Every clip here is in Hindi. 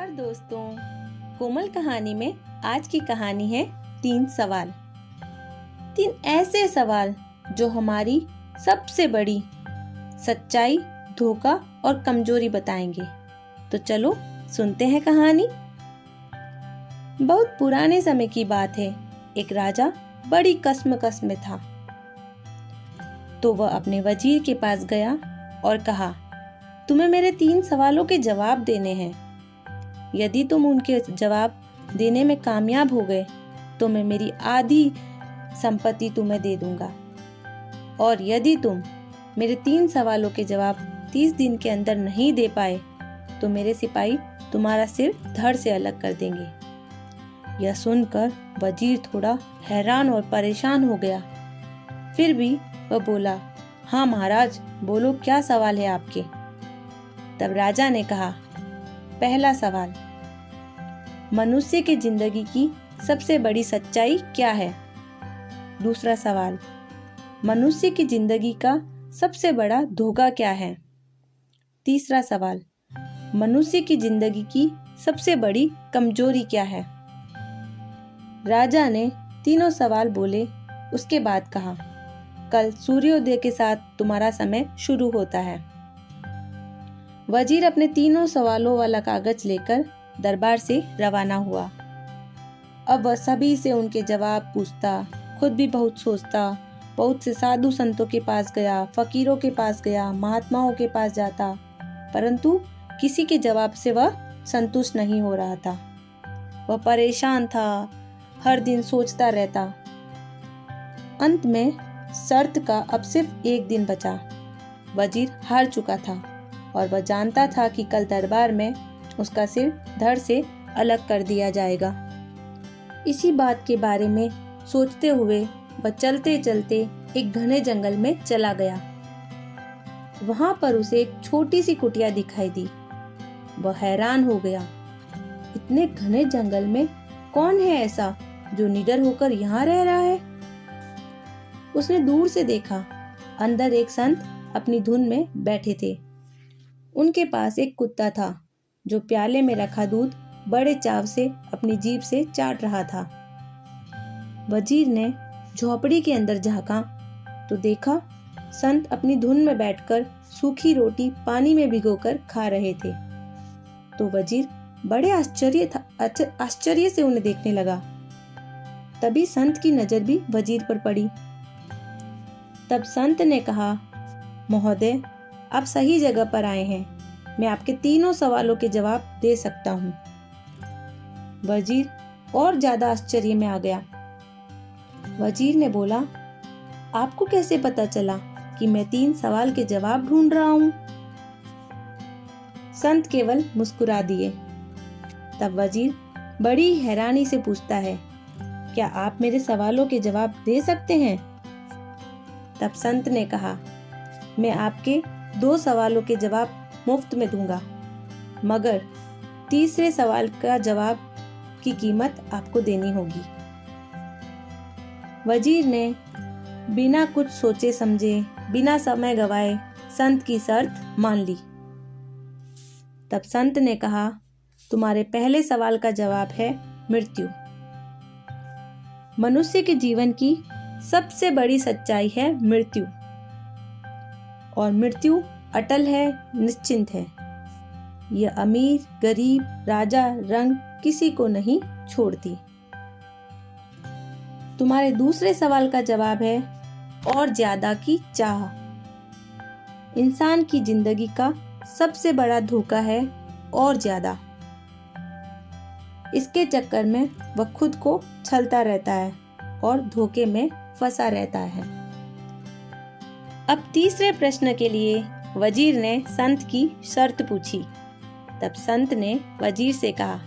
नमस्कार दोस्तों, कोमल कहानी में आज की कहानी है 3 सवाल। 3 ऐसे सवाल जो हमारी सबसे बड़ी सच्चाई, धोखा और कमजोरी बताएंगे। तो चलो सुनते हैं कहानी। बहुत पुराने समय की बात है। एक राजा बड़ी कश्मकश में था। तो वह अपने वजीर के पास गया और कहा, तुम्हें मेरे 3 सवालों के जवाब देने हैं। यदि तुम उनके जवाब देने में कामयाब हो गए तो मैं मेरी आधी संपत्ति तुम्हें दे दूंगा, और यदि तुम मेरे 3 सवालों के जवाब 30 दिन के अंदर नहीं दे पाए तो मेरे सिपाही तुम्हारा सिर धड़ से अलग कर देंगे। यह सुनकर वजीर थोड़ा हैरान और परेशान हो गया। फिर भी वह बोला, हाँ महाराज, बोलो क्या सवाल है आपके। तब राजा ने कहा, पहला सवाल, मनुष्य की जिंदगी की सबसे बड़ी सच्चाई क्या है? दूसरा सवाल, मनुष्य की जिंदगी का सबसे बड़ा धोखा क्या है? तीसरा सवाल, मनुष्य की जिंदगी की सबसे बड़ी कमजोरी क्या है? राजा ने तीनों सवाल बोले। उसके बाद कहा, कल सूर्योदय के साथ तुम्हारा समय शुरू होता है। वजीर अपने तीनों सवालों वाला कागज लेकर दरबार से रवाना हुआ। अब वह सभी से उनके जवाब पूछता, खुद भी बहुत सोचता। बहुत से साधु संतों के पास गया, फकीरों के पास गया, महात्माओं के पास जाता, परंतु किसी के जवाब से वह संतुष्ट नहीं हो रहा था। वह परेशान था, हर दिन सोचता रहता। अंत में शर्त का अब सिर्फ एक दिन बचा। वजीर हार चुका था और वह जानता था कि कल दरबार में उसका सिर धड़ से अलग कर दिया जाएगा। इसी बात के बारे में सोचते हुए वह चलते चलते एक घने जंगल में चला गया। वहां पर उसे एक छोटी सी कुटिया दिखाई दी। वह हैरान हो गया, इतने घने जंगल में कौन है ऐसा जो निडर होकर यहाँ रह रहा है? उसने दूर से देखा, अंदर एक संत अपनी धुन में बैठे थे। उनके पास एक कुत्ता था जो प्याले में रखा दूध बड़े चाव से अपनी जीभ से चाट रहा था। वजीर ने झोपड़ी के अंदर झांका तो देखा संत अपनी धुन में बैठकर सूखी रोटी पानी में भिगोकर खा रहे थे। तो वजीर बड़े आश्चर्य से उन्हें देखने लगा। तभी संत की नजर भी वजीर पर पड़ी। तब संत ने कहा, महोदय, आप सही जगह पर आए हैं। मैं आपके तीनों सवालों के जवाब दे सकता हूँ। वजीर और ज्यादा आश्चर्य में आ गया। वजीर ने बोला, आपको कैसे पता चला कि मैं 3 सवाल के जवाब ढूंढ रहा हूँ? संत केवल मुस्कुरा दिए। तब वजीर बड़ी हैरानी से पूछता है, क्या आप मेरे सवालों के जवाब दे सकते हैं? तब संत ने कहा, मैं आपके 2 सवालों के जवाब मुफ्त में दूंगा, मगर तीसरे सवाल का जवाब की कीमत आपको देनी होगी। वजीर ने बिना कुछ सोचे समझे, बिना समय गवाए संत की शर्त मान ली। तब संत ने कहा, तुम्हारे पहले सवाल का जवाब है मृत्यु। मनुष्य के जीवन की सबसे बड़ी सच्चाई है मृत्यु, और मृत्यु अटल है, निश्चिंत है। यह अमीर, गरीब, राजा, रंग किसी को नहीं छोड़ती। तुम्हारे दूसरे सवाल का जवाब है और ज्यादा की चाह। इंसान की जिंदगी का सबसे बड़ा धोखा है और ज्यादा। इसके चक्कर में वह खुद को छलता रहता है और धोखे में फंसा रहता है। अब तीसरे प्रश्न के लिए वजीर ने संत की शर्त पूछी। तब संत ने वजीर से कहा,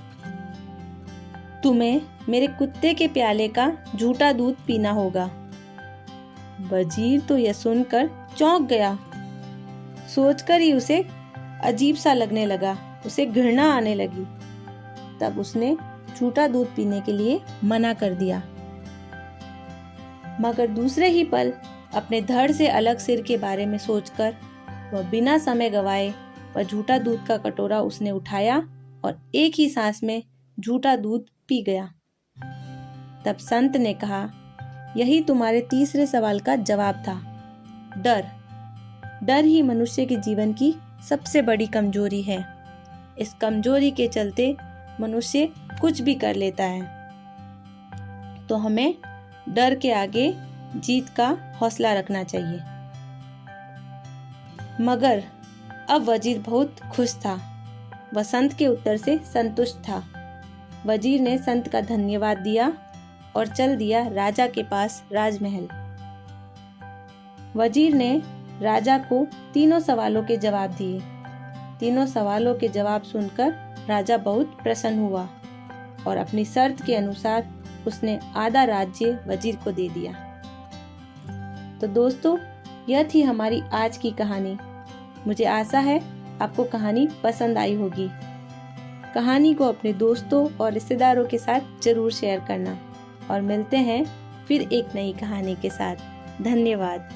तुम्हें मेरे कुत्ते के प्याले का झूठा दूध पीना होगा। वजीर तो यह सुनकर चौंक गया। सोचकर ही उसे अजीब सा लगने लगा, उसे घृणा आने लगी। तब उसने झूठा दूध पीने के लिए मना कर दिया। मगर दूसरे ही पल अपने धड़ से अलग सिर के बारे में सोचकर वह बिना समय गवाए वह झूठा दूध का कटोरा उसने उठाया और एक ही सांस में झूठा दूध पी गया। तब संत ने कहा, यही तुम्हारे तीसरे सवाल का जवाब था। डर। डर ही मनुष्य के जीवन की सबसे बड़ी कमजोरी है। इस कमजोरी के चलते मनुष्य कुछ भी कर लेता है। तो हमें डर के आगे जीत का हौसला रखना चाहिए। मगर अब वजीर बहुत खुश था। वह संत के उत्तर से संतुष्ट था। वजीर ने संत का धन्यवाद दिया और चल दिया राजा के पास राजमहल। वजीर ने राजा को तीनों सवालों के जवाब दिए। तीनों सवालों के जवाब सुनकर राजा बहुत प्रसन्न हुआ और अपनी शर्त के अनुसार उसने आधा राज्य वजीर को दे दिया। तो दोस्तों, यह थी हमारी आज की कहानी। मुझे आशा है आपको कहानी पसंद आई होगी। कहानी को अपने दोस्तों और रिश्तेदारों के साथ जरूर शेयर करना और मिलते हैं फिर एक नई कहानी के साथ। धन्यवाद।